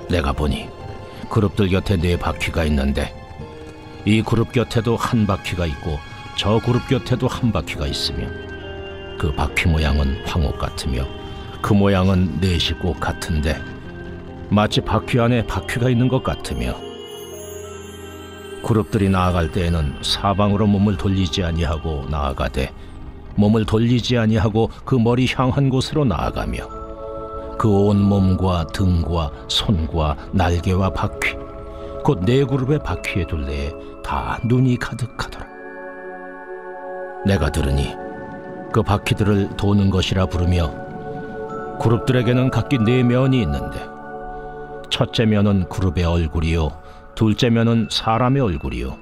내가 보니 그룹들 곁에 4바퀴가 있는데 이 그룹 곁에도 한 바퀴가 있고 저 그룹 곁에도 한 바퀴가 있으며 그 바퀴 모양은 황옥 같으며 그 모양은 넷이 꼭 같은데 마치 바퀴 안에 바퀴가 있는 것 같으며 그룹들이 나아갈 때에는 사방으로 몸을 돌리지 아니하고 나아가되 몸을 돌리지 아니하고 그 머리 향한 곳으로 나아가며 그 온 몸과 등과 손과 날개와 바퀴 곧 4그룹의 바퀴의 둘레에 다 눈이 가득하더라. 내가 들으니 그 바퀴들을 도는 것이라 부르며 그룹들에게는 각기 4면이 있는데 첫째 면은 그룹의 얼굴이요 둘째 면은 사람의 얼굴이요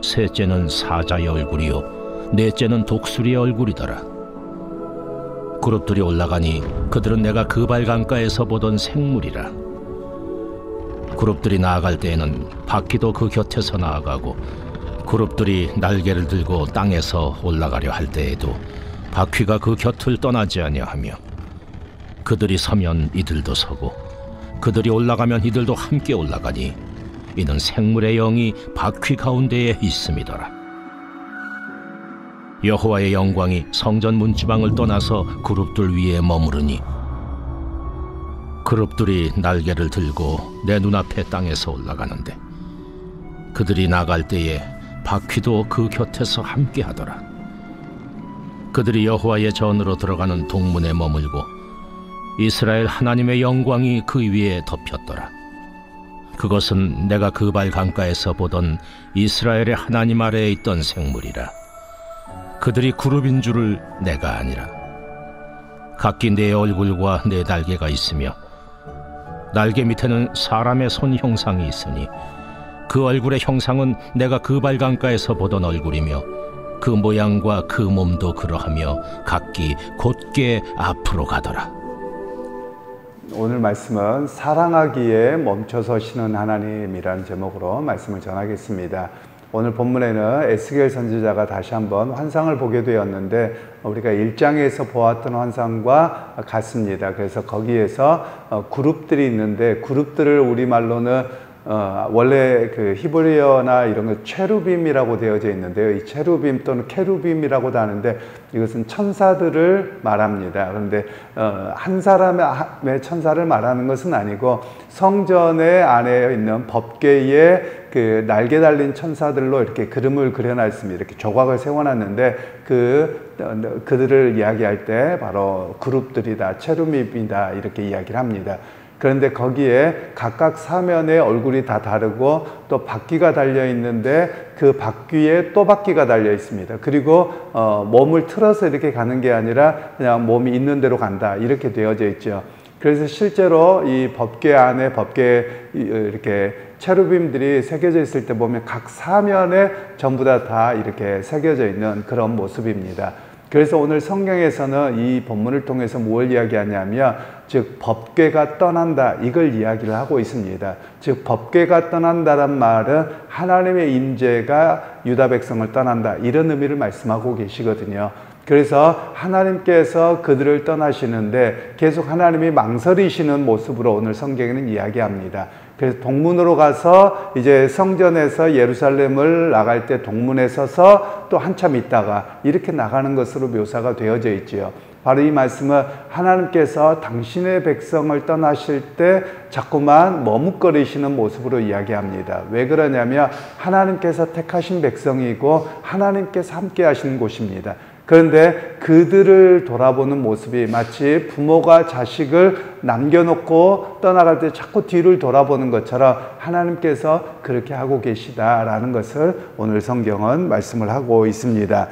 셋째는 사자의 얼굴이요 넷째는 독수리의 얼굴이더라. 그룹들이 올라가니 그들은 내가 그발 강가에서 보던 생물이라. 그룹들이 나아갈 때에는 바퀴도 그 곁에서 나아가고 그룹들이 날개를 들고 땅에서 올라가려 할 때에도 바퀴가 그 곁을 떠나지 아니하며 그들이 서면 이들도 서고 그들이 올라가면 이들도 함께 올라가니 이는 생물의 영이 바퀴 가운데에 있음이더라. 여호와의 영광이 성전 문지방을 떠나서 그룹들 위에 머무르니 그룹들이 날개를 들고 내 눈앞에 땅에서 올라가는데 그들이 나갈 때에 바퀴도 그 곁에서 함께 하더라. 그들이 여호와의 전으로 들어가는 동문에 머물고 이스라엘 하나님의 영광이 그 위에 덮였더라. 그것은 내가 그발 강가에서 보던 이스라엘의 하나님 아래에 있던 생물이라. 그들이 그룹인 줄을 내가 아니라. 각기 4 얼굴과 4 날개가 있으며 날개 밑에는 사람의 손 형상이 있으니 그 얼굴의 형상은 내가 그발 강가에서 보던 얼굴이며 그 모양과 그 몸도 그러하며 각기 곧게 앞으로 가더라. 오늘 말씀은 사랑하기에 멈춰서시는 하나님이라는 제목으로 말씀을 전하겠습니다. 오늘 본문에는 에스겔 선지자가 다시 한번 환상을 보게 되었는데 우리가 1장에서 보았던 환상과 같습니다. 그래서 거기에서 그룹들이 있는데 그룹들을 우리말로는 원래 그 히브리어나 이런 거 체루빔이라고 되어져 있는데요. 이 체루빔 또는 케루빔이라고도 하는데 이것은 천사들을 말합니다. 그런데 한 사람의 천사를 말하는 것은 아니고 성전의 안에 있는 법궤에 그 날개 달린 천사들로 이렇게 그림을 그려놨습니다. 이렇게 조각을 세워놨는데 그들을 이야기할 때 바로 그룹들이다, 체루빔이다 이렇게 이야기를 합니다. 그런데 거기에 각각 사면에 얼굴이 다 다르고 또 바퀴가 달려 있는데 그 바퀴에 또 바퀴가 달려 있습니다. 그리고 몸을 틀어서 이렇게 가는 게 아니라 그냥 몸이 있는 대로 간다 이렇게 되어져 있죠. 그래서 실제로 이 법궤 안에 이렇게 체루빔들이 새겨져 있을 때 보면 각 사면에 전부 다 이렇게 새겨져 있는 그런 모습입니다. 그래서 오늘 성경에서는 이 본문을 통해서 뭘 이야기하냐면 즉 법궤가 떠난다 이걸 이야기를 하고 있습니다. 즉 법궤가 떠난다란 말은 하나님의 임재가 유다 백성을 떠난다 이런 의미를 말씀하고 계시거든요. 그래서 하나님께서 그들을 떠나시는데 계속 하나님이 망설이시는 모습으로 오늘 성경에는 이야기합니다. 그래서 동문으로 가서 이제 성전에서 예루살렘을 나갈 때 동문에 서서 또 한참 있다가 이렇게 나가는 것으로 묘사가 되어져 있지요. 바로 이 말씀은 하나님께서 당신의 백성을 떠나실 때 자꾸만 머뭇거리시는 모습으로 이야기합니다. 왜 그러냐면 하나님께서 택하신 백성이고 하나님께서 함께 하시는 곳입니다. 그런데 그들을 돌아보는 모습이 마치 부모가 자식을 남겨놓고 떠나갈 때 자꾸 뒤를 돌아보는 것처럼 하나님께서 그렇게 하고 계시다라는 것을 오늘 성경은 말씀을 하고 있습니다.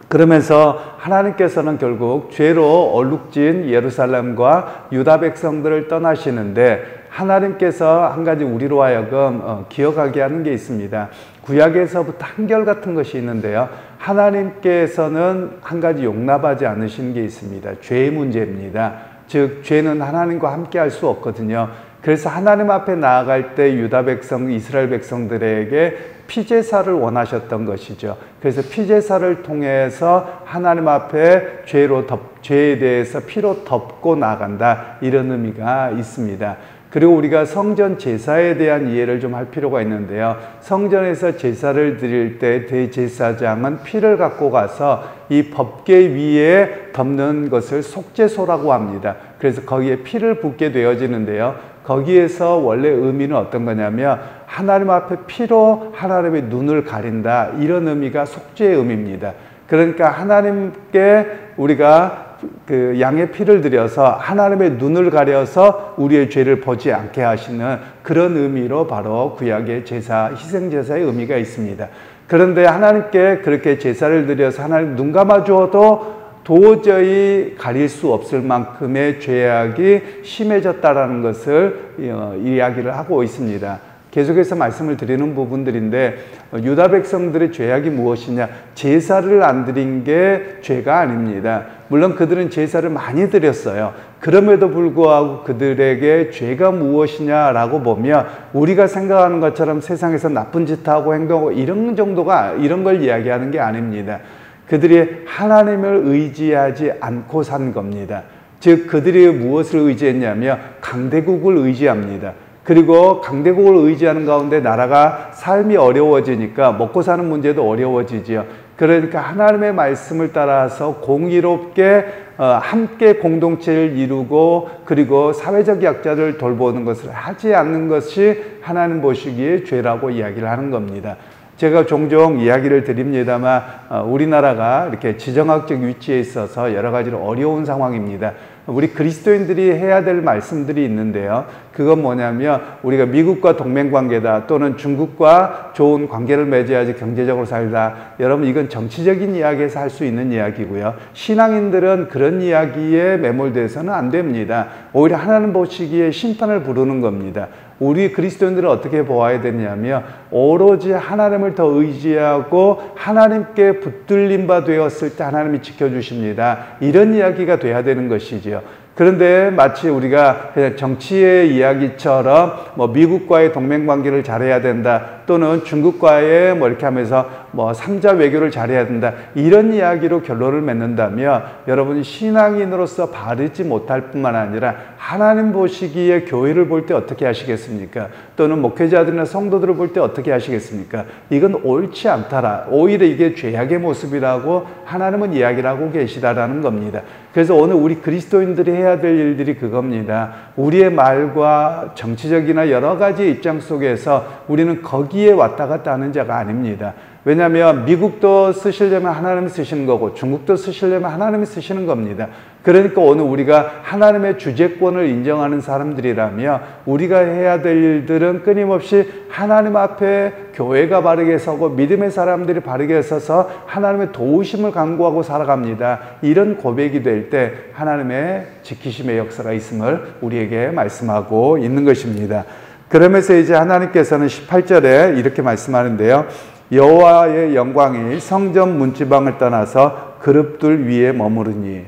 그러면서 하나님께서는 결국 죄로 얼룩진 예루살렘과 유다 백성들을 떠나시는데 하나님께서 한 가지 우리로 하여금 기억하게 하는 게 있습니다. 구약에서부터 한결 같은 것이 있는데요. 하나님께서는 한 가지 용납하지 않으시는 게 있습니다. 죄의 문제입니다. 즉 죄는 하나님과 함께 할 수 없거든요. 그래서 하나님 앞에 나아갈 때 유다 백성, 이스라엘 백성들에게 피제사를 원하셨던 것이죠. 그래서 피제사를 통해서 하나님 앞에 죄에 대해서 피로 덮고 나간다 이런 의미가 있습니다. 그리고 우리가 성전 제사에 대한 이해를 좀 할 필요가 있는데요. 성전에서 제사를 드릴 때 대제사장은 피를 갖고 가서 이 법궤 위에 덮는 것을 속죄소라고 합니다. 그래서 거기에 피를 붓게 되어지는데요. 거기에서 원래 의미는 어떤 거냐면 하나님 앞에 피로 하나님의 눈을 가린다, 이런 의미가 속죄의 의미입니다. 그러니까 하나님께 우리가 그 양의 피를 들여서 하나님의 눈을 가려서 우리의 죄를 보지 않게 하시는 그런 의미로 바로 구약의 제사, 희생제사의 의미가 있습니다. 그런데 하나님께 그렇게 제사를 드려서 하나님 눈 감아 주어도 도저히 가릴 수 없을 만큼의 죄악이 심해졌다라는 것을 이야기를 하고 있습니다. 계속해서 말씀을 드리는 부분들인데, 유다 백성들의 죄악이 무엇이냐? 제사를 안 드린 게 죄가 아닙니다. 물론 그들은 제사를 많이 드렸어요. 그럼에도 불구하고 그들에게 죄가 무엇이냐라고 보면 우리가 생각하는 것처럼 세상에서 나쁜 짓 하고 행동하고 이런 걸 이야기하는 게 아닙니다. 그들이 하나님을 의지하지 않고 산 겁니다. 즉 그들이 무엇을 의지했냐면 강대국을 의지합니다. 그리고 강대국을 의지하는 가운데 나라가 삶이 어려워지니까 먹고 사는 문제도 어려워지지요. 그러니까 하나님의 말씀을 따라서 공의롭게 함께 공동체를 이루고 그리고 사회적 약자를 돌보는 것을 하지 않는 것이 하나님 보시기에 죄라고 이야기를 하는 겁니다. 제가 종종 이야기를 드립니다만 우리나라가 이렇게 지정학적 위치에 있어서 여러 가지로 어려운 상황입니다. 우리 그리스도인들이 해야 될 말씀들이 있는데요. 그건 뭐냐면 우리가 미국과 동맹관계다, 또는 중국과 좋은 관계를 맺어야지 경제적으로 살다. 여러분, 이건 정치적인 이야기에서 할 수 있는 이야기고요. 신앙인들은 그런 이야기에 매몰돼서는 안 됩니다. 오히려 하나님 보시기에 심판을 부르는 겁니다. 우리 그리스도인들은 어떻게 보아야 되냐면 오로지 하나님을 더 의지하고 하나님께 붙들림 바 되었을 때 하나님이 지켜주십니다. 이런 이야기가 돼야 되는 것이지요. 그런데 마치 우리가 그냥 정치의 이야기처럼 미국과의 동맹관계를 잘해야 된다, 또는 중국과의 이렇게 하면서 삼자 외교를 잘해야 된다, 이런 이야기로 결론을 맺는다면 여러분, 신앙인으로서 바르지 못할 뿐만 아니라 하나님 보시기에 교회를 볼 때 어떻게 하시겠습니까? 또는 목회자들이나 성도들을 볼 때 어떻게 하시겠습니까? 이건 옳지 않다라, 오히려 이게 죄악의 모습이라고 하나님은 이야기를 하고 계시다라는 겁니다. 그래서 오늘 우리 그리스도인들이 해야 될 일들이 그겁니다. 우리의 말과 정치적이나 여러 가지 입장 속에서 우리는 거기에 왔다 갔다 하는 자가 아닙니다. 왜냐하면 미국도 쓰시려면 하나님이 쓰시는 거고 중국도 쓰시려면 하나님이 쓰시는 겁니다. 그러니까 오늘 우리가 하나님의 주재권을 인정하는 사람들이라면 우리가 해야 될 일들은 끊임없이 하나님 앞에 교회가 바르게 서고 믿음의 사람들이 바르게 서서 하나님의 도우심을 간구하고 살아갑니다. 이런 고백이 될 때 하나님의 지키심의 역사가 있음을 우리에게 말씀하고 있는 것입니다. 그러면서 이제 하나님께서는 18절에 이렇게 말씀하는데요. 여호와의 영광이 성전 문지방을 떠나서 그룹들 위에 머무르니,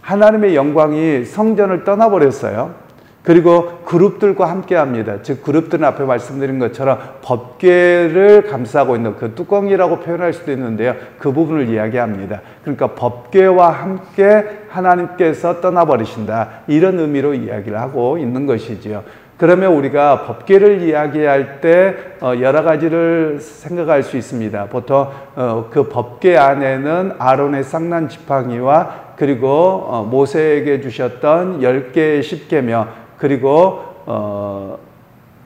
하나님의 영광이 성전을 떠나버렸어요. 그리고 그룹들과 함께합니다. 즉 그룹들은 앞에 말씀드린 것처럼 법궤를 감싸고 있는 그 뚜껑이라고 표현할 수도 있는데요. 그 부분을 이야기합니다. 그러니까 법궤와 함께 하나님께서 떠나버리신다, 이런 의미로 이야기를 하고 있는 것이지요. 그러면 우리가 법궤를 이야기할 때 여러 가지를 생각할 수 있습니다. 보통 그 법궤 안에는 아론의 쌍난 지팡이와 그리고 모세에게 주셨던 10개의 십계명, 그리고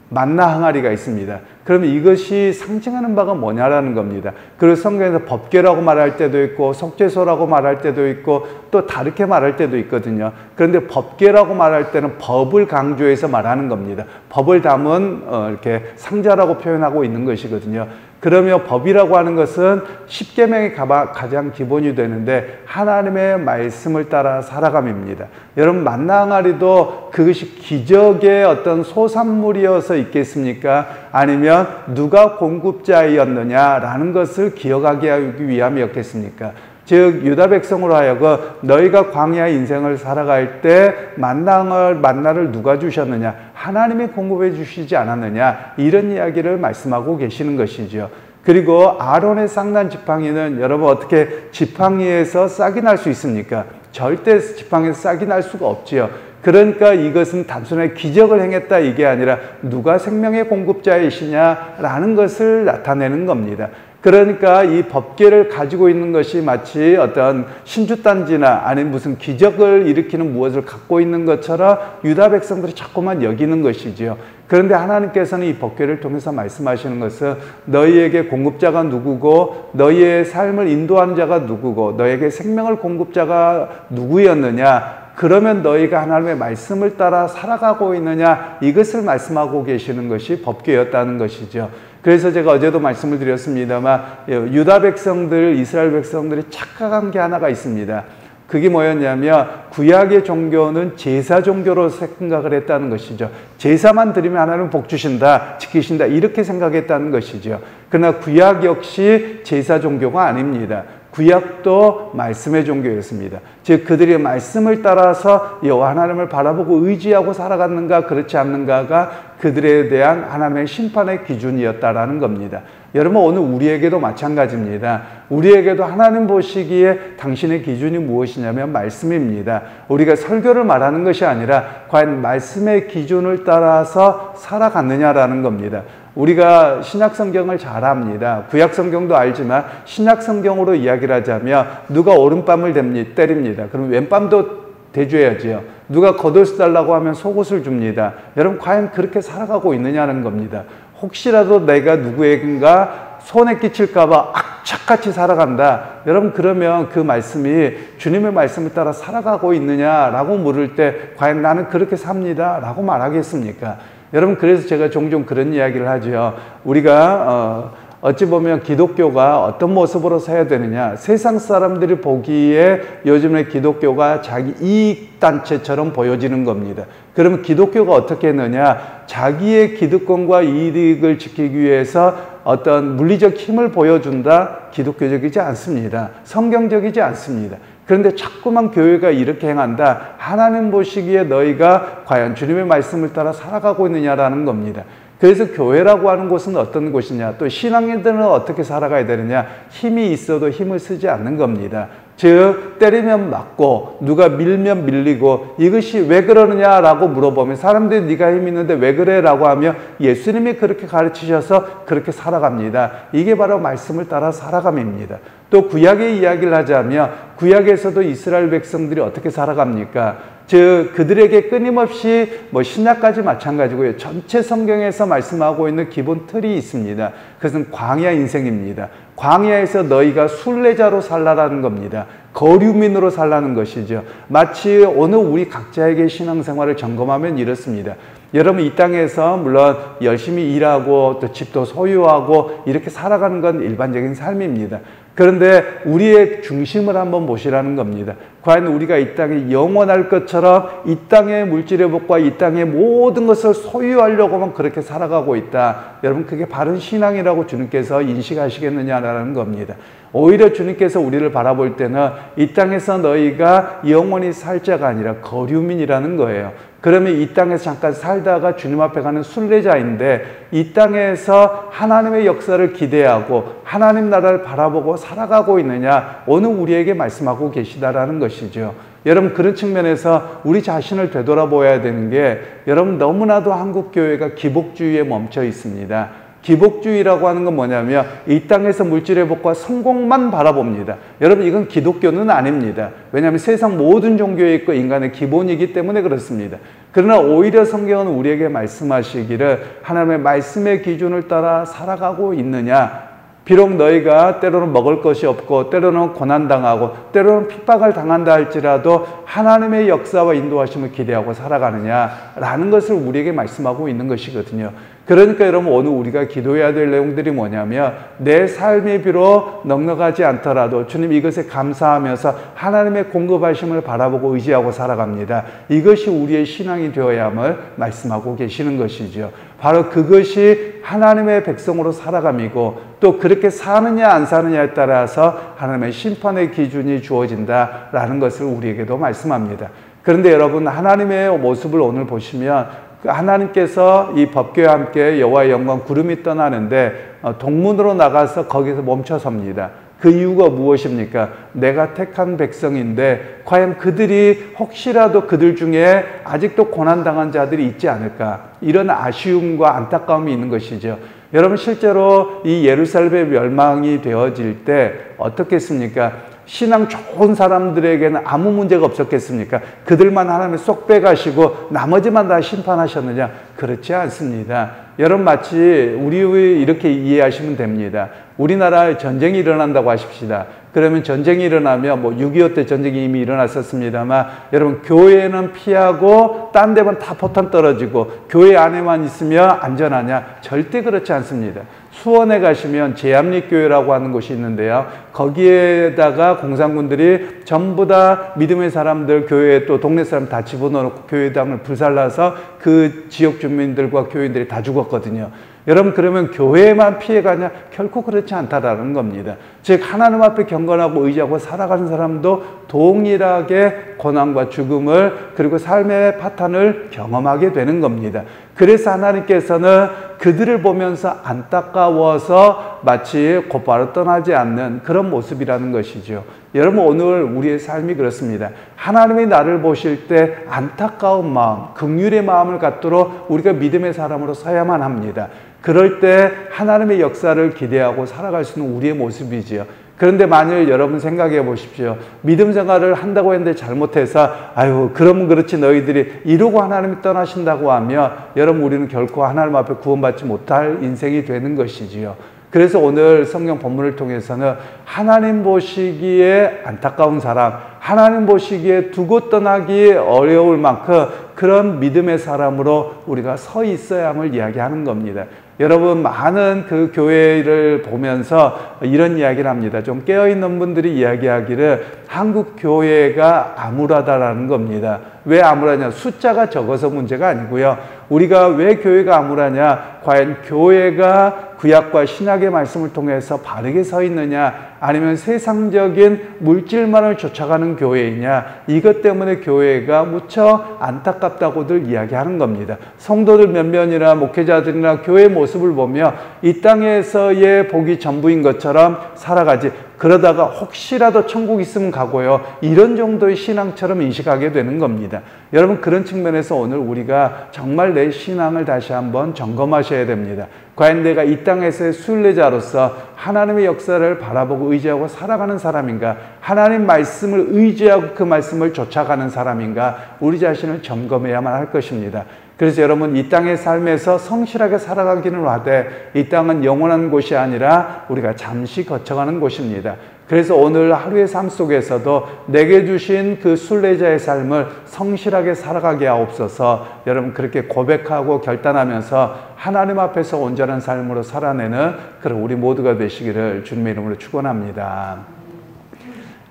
만나 항아리가 있습니다. 그러면 이것이 상징하는 바가 뭐냐라는 겁니다. 그리고 성경에서 법궤라고 말할 때도 있고 속죄소라고 말할 때도 있고 또 다르게 말할 때도 있거든요. 그런데 법궤라고 말할 때는 법을 강조해서 말하는 겁니다. 법을 담은 이렇게 상자라고 표현하고 있는 것이거든요. 그러면 법이라고 하는 것은 십계명이 가장 기본이 되는데 하나님의 말씀을 따라 살아감입니다. 여러분, 만나 항아리도 그것이 기적의 어떤 소산물이어서 있겠습니까? 아니면 누가 공급자였느냐라는 것을 기억하게 하기 위함이었겠습니까? 즉 유다 백성으로 하여금 너희가 광야 인생을 살아갈 때 만나를 누가 주셨느냐? 하나님이 공급해 주시지 않았느냐? 이런 이야기를 말씀하고 계시는 것이죠. 그리고 아론의 쌍난 지팡이는 여러분, 어떻게 지팡이에서 싹이 날 수 있습니까? 절대 지팡이에서 싹이 날 수가 없지요. 그러니까 이것은 단순하게 기적을 행했다 이게 아니라 누가 생명의 공급자이시냐라는 것을 나타내는 겁니다. 그러니까 이 법궤를 가지고 있는 것이 마치 어떤 신주단지나 아니면 무슨 기적을 일으키는 무엇을 갖고 있는 것처럼 유다 백성들이 자꾸만 여기는 것이지요. 그런데 하나님께서는 이 법궤를 통해서 말씀하시는 것은 너희에게 공급자가 누구고 너희의 삶을 인도하는 자가 누구고 너희에게 생명을 공급자가 누구였느냐, 그러면 너희가 하나님의 말씀을 따라 살아가고 있느냐, 이것을 말씀하고 계시는 것이 법궤였다는 것이죠. 그래서 제가 어제도 말씀을 드렸습니다만 유다 백성들, 이스라엘 백성들이 착각한 게 하나가 있습니다. 그게 뭐였냐면 구약의 종교는 제사 종교로 생각을 했다는 것이죠. 제사만 드리면 하나님은 복 주신다, 지키신다 이렇게 생각했다는 것이죠. 그러나 구약 역시 제사 종교가 아닙니다. 구약도 말씀의 종교였습니다. 즉 그들이 말씀을 따라서 여호와 하나님을 바라보고 의지하고 살아갔는가 그렇지 않는가가 그들에 대한 하나님의 심판의 기준이었다라는 겁니다. 여러분 오늘 우리에게도 마찬가지입니다. 우리에게도 하나님 보시기에 당신의 기준이 무엇이냐면 말씀입니다. 우리가 설교를 말하는 것이 아니라 과연 말씀의 기준을 따라서 살아갔느냐라는 겁니다. 우리가 신약성경을 잘 압니다. 구약성경도 알지만 신약성경으로 이야기를 하자면 누가 오른뺨을 때립니다. 그럼 왼뺨도 대줘야지요. 누가 겉옷을 달라고 하면 속옷을 줍니다. 여러분 과연 그렇게 살아가고 있느냐는 겁니다. 혹시라도 내가 누구에겐가 손해 끼칠까봐 악착같이 살아간다. 여러분 그러면 그 말씀이 주님의 말씀을 따라 살아가고 있느냐라고 물을 때 과연 나는 그렇게 삽니다 라고 말하겠습니까? 여러분 그래서 제가 종종 그런 이야기를 하죠. 우리가 어찌 보면 기독교가 어떤 모습으로 서야 되느냐, 세상 사람들이 보기에 요즘에 기독교가 자기 이익단체처럼 보여지는 겁니다. 그러면 기독교가 어떻게 했느냐, 자기의 기득권과 이익을 지키기 위해서 어떤 물리적 힘을 보여준다, 기독교적이지 않습니다. 성경적이지 않습니다. 그런데 자꾸만 교회가 이렇게 행한다, 하나님 보시기에 너희가 과연 주님의 말씀을 따라 살아가고 있느냐라는 겁니다. 그래서 교회라고 하는 곳은 어떤 곳이냐, 또 신앙인들은 어떻게 살아가야 되느냐, 힘이 있어도 힘을 쓰지 않는 겁니다. 즉 때리면 맞고 누가 밀면 밀리고, 이것이 왜 그러느냐라고 물어보면 사람들이 네가 힘 있는데 왜 그래? 라고 하면 예수님이 그렇게 가르치셔서 그렇게 살아갑니다. 이게 바로 말씀을 따라 살아감입니다. 또 구약의 이야기를 하자면 구약에서도 이스라엘 백성들이 어떻게 살아갑니까? 즉 그들에게 끊임없이 신약까지 마찬가지고요, 전체 성경에서 말씀하고 있는 기본 틀이 있습니다. 그것은 광야 인생입니다. 광야에서 너희가 순례자로 살라라는 겁니다. 거류민으로 살라는 것이죠. 마치 오늘 우리 각자에게 신앙생활을 점검하면 이렇습니다. 여러분 이 땅에서 물론 열심히 일하고 또 집도 소유하고 이렇게 살아가는 건 일반적인 삶입니다. 그런데 우리의 중심을 한번 보시라는 겁니다. 과연 우리가 이 땅에 영원할 것처럼 이 땅의 물질의 복과 이 땅의 모든 것을 소유하려고만 그렇게 살아가고 있다. 여러분 그게 바른 신앙이라고 주님께서 인식하시겠느냐라는 겁니다. 오히려 주님께서 우리를 바라볼 때는 이 땅에서 너희가 영원히 살 자가 아니라 거류민이라는 거예요. 그러면 이 땅에서 잠깐 살다가 주님 앞에 가는 순례자인데, 이 땅에서 하나님의 역사를 기대하고 하나님 나라를 바라보고 살아가고 있느냐, 오늘 우리에게 말씀하고 계시다라는 것이죠. 여러분 그런 측면에서 우리 자신을 되돌아보아야 되는 게, 여러분 너무나도 한국 교회가 기복주의에 멈춰 있습니다. 기복주의라고 하는 건 뭐냐면 이 땅에서 물질의 복과 성공만 바라봅니다. 여러분 이건 기독교는 아닙니다. 왜냐하면 세상 모든 종교에 있고 인간의 기본이기 때문에 그렇습니다. 그러나 오히려 성경은 우리에게 말씀하시기를 하나님의 말씀의 기준을 따라 살아가고 있느냐, 비록 너희가 때로는 먹을 것이 없고 때로는 고난당하고 때로는 핍박을 당한다 할지라도 하나님의 역사와 인도하심을 기대하고 살아가느냐라는 것을 우리에게 말씀하고 있는 것이거든요. 그러니까 여러분 오늘 우리가 기도해야 될 내용들이 뭐냐면, 내 삶이 비록 넉넉하지 않더라도 주님 이것에 감사하면서 하나님의 공급하심을 바라보고 의지하고 살아갑니다. 이것이 우리의 신앙이 되어야함을 말씀하고 계시는 것이죠. 바로 그것이 하나님의 백성으로 살아감이고, 또 그렇게 사느냐 안 사느냐에 따라서 하나님의 심판의 기준이 주어진다라는 것을 우리에게도 말씀합니다. 그런데 여러분 하나님의 모습을 오늘 보시면 하나님께서 이 법궤와 함께 여호와의 영광 구름이 떠나는데 동문으로 나가서 거기서 멈춰 섭니다. 그 이유가 무엇입니까? 내가 택한 백성인데 과연 그들이 혹시라도 그들 중에 아직도 고난당한 자들이 있지 않을까? 이런 아쉬움과 안타까움이 있는 것이죠. 여러분 실제로 이 예루살렘의 멸망이 되어질 때 어떻겠습니까? 신앙 좋은 사람들에게는 아무 문제가 없었겠습니까? 그들만 하나님이 쏙 빼가시고 나머지만 다 심판하셨느냐? 그렇지 않습니다. 여러분 마치 우리 이렇게 이해하시면 됩니다. 우리나라에 전쟁이 일어난다고 하십시다. 그러면 전쟁이 일어나면 6.25 때 전쟁이 이미 일어났었습니다만 여러분 교회는 피하고 딴 데만 다 포탄 떨어지고 교회 안에만 있으면 안전하냐? 절대 그렇지 않습니다. 수원에 가시면 제암리교회라고 하는 곳이 있는데요. 거기에다가 공산군들이 전부 다 믿음의 사람들, 교회 또 동네 사람 다 집어넣고 교회당을 불살라서 그 지역 주민들과 교인들이 다 죽었거든요. 여러분 그러면 교회만 피해가냐? 결코 그렇지 않다라는 겁니다. 즉 하나님 앞에 경건하고 의지하고 살아가는 사람도 동일하게 고난과 죽음을 그리고 삶의 파탄을 경험하게 되는 겁니다. 그래서 하나님께서는 그들을 보면서 안타까워서 마치 곧바로 떠나지 않는 그런 모습이라는 것이죠. 여러분 오늘 우리의 삶이 그렇습니다. 하나님이 나를 보실 때 안타까운 마음, 긍휼의 마음을 갖도록 우리가 믿음의 사람으로 서야만 합니다. 그럴 때 하나님의 역사를 기대하고 살아갈 수 있는 우리의 모습이지요. 그런데 만일 여러분 생각해 보십시오. 믿음 생활을 한다고 했는데 잘못해서 아유 그러면 그렇지 너희들이 이러고 하나님이 떠나신다고 하면 여러분 우리는 결코 하나님 앞에 구원받지 못할 인생이 되는 것이지요. 그래서 오늘 성경 본문을 통해서는 하나님 보시기에 안타까운 사람, 하나님 보시기에 두고 떠나기 어려울 만큼 그런 믿음의 사람으로 우리가 서 있어야 함을 이야기하는 겁니다. 여러분 많은 그 교회를 보면서 이런 이야기를 합니다. 좀 깨어있는 분들이 이야기하기를 한국 교회가 암울하다라는 겁니다. 왜 암울하냐? 숫자가 적어서 문제가 아니고요. 우리가 왜 교회가 암울하냐? 과연 교회가 구약과 신약의 말씀을 통해서 바르게 서 있느냐? 아니면 세상적인 물질만을 쫓아가는 교회이냐? 이것 때문에 교회가 무척 안타깝다고들 이야기하는 겁니다. 성도들 몇 명이나 목회자들이나 교회 모습을 보며 이 땅에서의 복이 전부인 것처럼 살아가지 그러다가 혹시라도 천국 있으면 가고요. 이런 정도의 신앙처럼 인식하게 되는 겁니다. 여러분 그런 측면에서 오늘 우리가 정말 내 신앙을 다시 한번 점검하셔야 됩니다. 과연 내가 이 땅에서의 순례자로서 하나님의 역사를 바라보고 의지하고 살아가는 사람인가? 하나님 말씀을 의지하고 그 말씀을 쫓아가는 사람인가? 우리 자신을 점검해야만 할 것입니다. 그래서 여러분 이 땅의 삶에서 성실하게 살아가기는 하되 이 땅은 영원한 곳이 아니라 우리가 잠시 거쳐가는 곳입니다. 그래서 오늘 하루의 삶 속에서도 내게 주신 그 순례자의 삶을 성실하게 살아가게 하옵소서. 여러분 그렇게 고백하고 결단하면서 하나님 앞에서 온전한 삶으로 살아내는 그런 우리 모두가 되시기를 주님의 이름으로 축원합니다.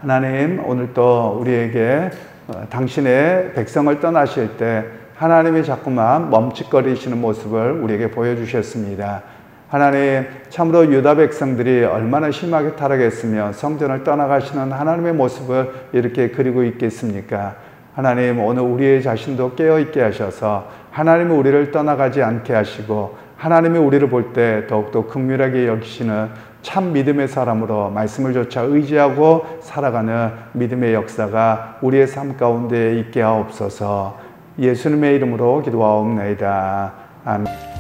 하나님 오늘 또 우리에게 당신의 백성을 떠나실 때 하나님이 자꾸만 멈칫거리시는 모습을 우리에게 보여주셨습니다. 하나님 참으로 유다 백성들이 얼마나 심하게 타락했으며 성전을 떠나가시는 하나님의 모습을 이렇게 그리고 있겠습니까? 하나님 오늘 우리의 자신도 깨어있게 하셔서 하나님이 우리를 떠나가지 않게 하시고 하나님이 우리를 볼 때 더욱더 긍휼하게 여기시는 참 믿음의 사람으로 말씀을 조차 의지하고 살아가는 믿음의 역사가 우리의 삶 가운데 있게 하옵소서. 예수님의 이름으로 기도하옵나이다. 아멘.